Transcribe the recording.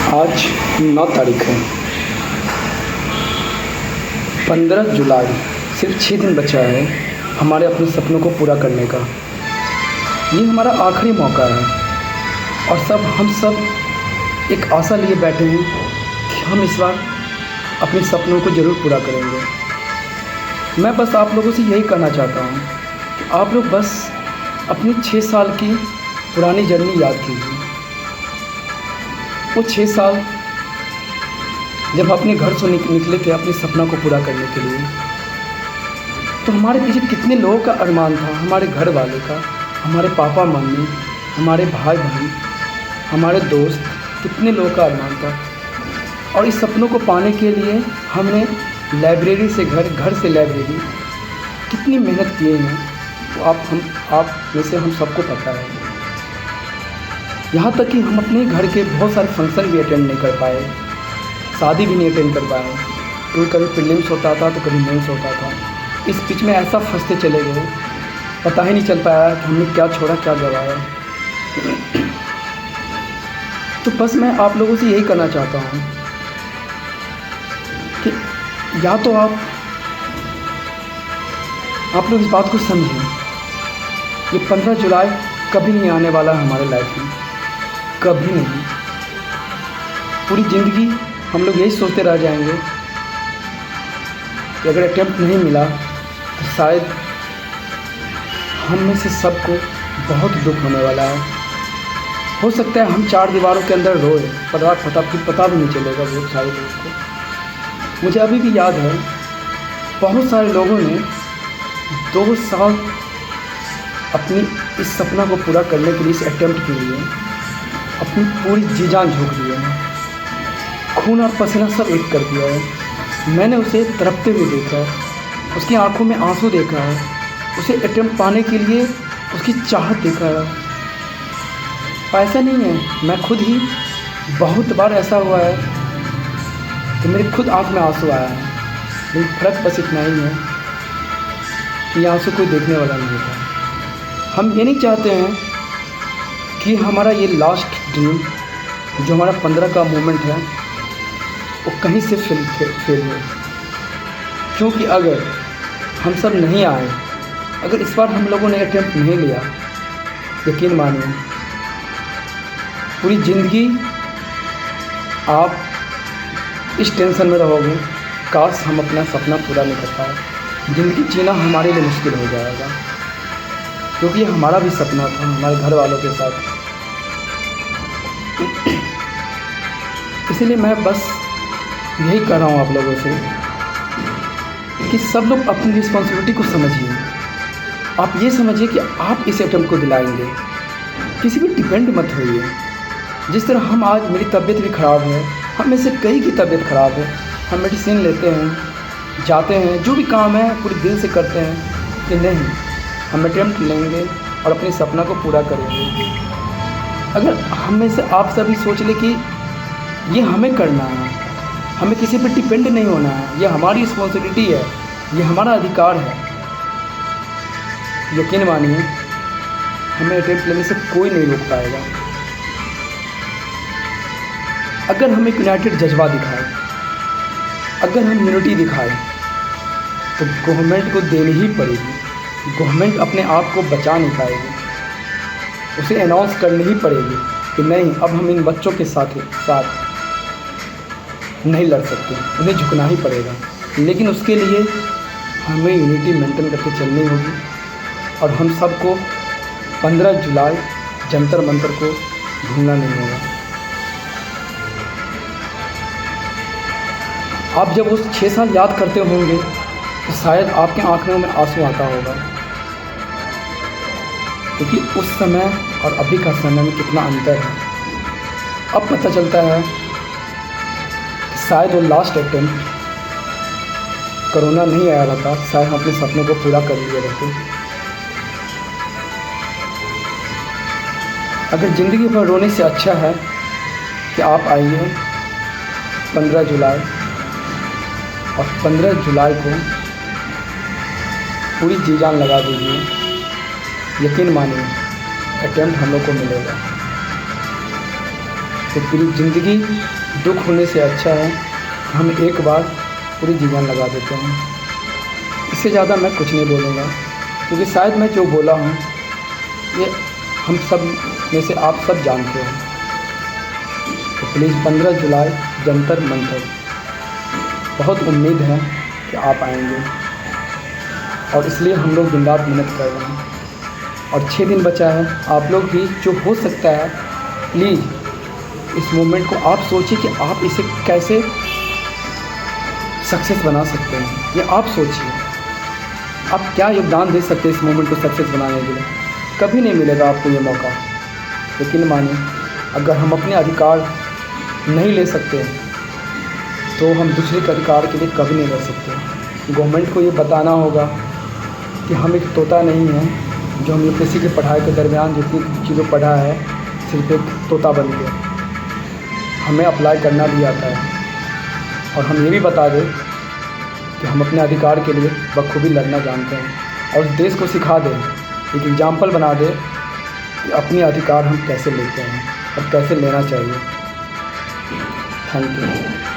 आज 9 तारीख है। 15 जुलाई, सिर्फ 6 दिन बचा है हमारे अपने सपनों को पूरा करने का। ये हमारा आखिरी मौका है और हम सब एक आशा लिए बैठे हैं कि हम इस बार अपने सपनों को ज़रूर पूरा करेंगे। मैं बस आप लोगों से यही कहना चाहता हूँ कि आप लोग बस अपनी 6 साल की पुरानी जर्नी याद कीजिए। वो 6 साल जब अपने घर से निकले थे अपने सपना को पूरा करने के लिए, तो हमारे पीछे कितने लोगों का अरमान था। हमारे घर वाले का, हमारे पापा मम्मी, हमारे भाई बहन, हमारे दोस्त, कितने लोगों का अरमान था। और इस सपनों को पाने के लिए हमने लाइब्रेरी से घर से लाइब्रेरी कितनी मेहनत किए हैं वो आप में से हम सबको पता है। यहाँ तक कि हम अपने घर के बहुत सारे फंक्शन भी अटेंड नहीं कर पाए, शादी भी नहीं अटेंड कर पाए। तो कभी प्रीलिम्स होता था तो कभी मेंस होता था। इस बीच में ऐसा फंसते चले गए, पता ही नहीं चल पाया कि हमने क्या छोड़ा क्या गवाया। तो बस मैं आप लोगों से यही करना चाहता हूँ कि या तो आप लोग इस बात को समझें, ये 15 जुलाई कभी नहीं आने वाला है हमारे लाइफ में, कभी नहीं। पूरी ज़िंदगी हम लोग यही सोचते रह जाएंगे कि अगर अटेम्प्ट नहीं मिला तो शायद हम में से सबको बहुत दुख होने वाला है। हो सकता है हम 4 दीवारों के अंदर रोए, पता भी नहीं चलेगा बहुत सारे लोगों को। मुझे अभी भी याद है, बहुत सारे लोगों ने 2 साल अपनी इस सपना को पूरा करने के लिए, इस अटेम्प्ट के लिए अपनी पूरी जी जान झोंक दी है, खून और पसीना सब एक कर दिया है। मैंने उसे तड़पते हुए देखा है, उसकी आंखों में आंसू देखा है, उसे अटेम्प्ट पाने के लिए उसकी चाहत देखा है। ऐसा नहीं है, मैं खुद ही बहुत बार ऐसा हुआ है कि मेरे खुद आंख में आंसू आया है, लेकिन फ़र्क बस इतना ही है कि ये आंसू कोई देखने वाला नहीं होता। हम ये नहीं चाहते हैं कि हमारा ये लास्ट ड्रीम जो हमारा 15 का मोमेंट है वो कहीं से फेल हो। क्योंकि अगर हम सब नहीं आए, अगर इस बार हम लोगों ने अटेम्प्ट नहीं लिया, यकीन मानिए पूरी ज़िंदगी आप इस टेंशन में रहोगे, काश हम अपना सपना पूरा नहीं कर पाए। ज़िंदगी जीना हमारे लिए मुश्किल हो जाएगा, क्योंकि ये हमारा भी सपना था हमारे घर वालों के साथ। इसीलिए मैं बस यही कर रहा हूँ आप लोगों से कि सब लोग अपनी रिस्पॉन्सिबिलिटी को समझिए। आप ये समझिए कि आप इस अटेम्प्ट को दिलाएंगे, किसी भी डिपेंड मत होइए। जिस तरह हम आज, मेरी तबीयत भी ख़राब है, हम में से कई की तबीयत ख़राब है, हम मेडिसिन लेते हैं, जाते हैं, जो भी काम है पूरे दिल से करते हैं कि नहीं हम अटेम्प्ट लेंगे और अपने सपना को पूरा करेंगे। अगर हम में से आप सभी सोच ले कि ये हमें करना है, हमें किसी पर डिपेंड नहीं होना है, ये हमारी रिस्पॉन्सिबिलिटी है, ये हमारा अधिकार है, यकीन मानिए हमें अटेम्प्ट लेने से कोई नहीं रोक पाएगा। अगर हम एक यूनाइटेड जज्बा दिखाएं, अगर हम यूनिटी दिखाएं, तो गवर्नमेंट को देनी ही पड़ेगी। गवर्नमेंट अपने आप को बचा नहीं पाएगी, उसे अनाउंस करनी ही पड़ेगी कि नहीं, अब हम इन बच्चों के साथ नहीं लड़ सकते, उन्हें झुकना ही पड़ेगा। लेकिन उसके लिए हमें यूनिटी मेंटेन करके चलनी होगी और हम सबको 15 जुलाई जंतर मंतर को भूलना नहीं होगा। आप जब उस 6 साल याद करते होंगे तो शायद आपके आंखों में आंसू आता होगा, क्योंकि उस समय और अभी का समय में कितना अंतर है। अब पता चलता है कि शायद वो लास्ट अटेम्प्ट कोरोना नहीं आया रहता, शायद हम अपने सपनों को पूरा कर लिए रहते। अगर ज़िंदगी भर रोने से अच्छा है कि आप आइए 15 जुलाई, और 15 जुलाई को पूरी जी जान लगा दीजिए। यकीन मानिए अटेम्प्ट हम लोग को मिलेगा। तो पूरी ज़िंदगी दुख होने से अच्छा है हम एक बार पूरी जीवन लगा देते हैं। इससे ज़्यादा मैं कुछ नहीं बोलूँगा, क्योंकि शायद मैं जो बोला हूँ ये हम सब में से आप सब जानते हो। तो प्लीज़ 15 जुलाई जंतर मंतर, बहुत उम्मीद है कि आप आएंगे, और इसलिए हम लोग दिन रात मेहनत कर रहे हैं। और 6 दिन बचा है, आप लोग भी जो हो सकता है प्लीज़ इस मूवमेंट को आप सोचिए कि आप इसे कैसे सक्सेस बना सकते हैं। ये आप सोचिए, आप क्या योगदान दे सकते हैं इस मूवमेंट को सक्सेस बनाने के लिए। कभी नहीं मिलेगा आपको ये मौका, लेकिन मानिए अगर हम अपने अधिकार नहीं ले सकते तो हम दूसरे के अधिकार के लिए कभी नहीं लड़ सकते। गवर्नमेंट को ये बताना होगा कि हम एक तोता नहीं हैं जो हम यूपीएससी की पढ़ाई के दरमियान जितनी चीज़ों पढ़ा है सिर्फ एक तोता बन के। हमें अप्लाई करना भी आता है, और हम ये भी बता दें कि हम अपने अधिकार के लिए बखूबी लड़ना जानते हैं, और देश को सिखा दें, एक एग्जाम्पल बना दें कि अपने अधिकार हम कैसे लेते हैं और कैसे लेना चाहिए। Thank you.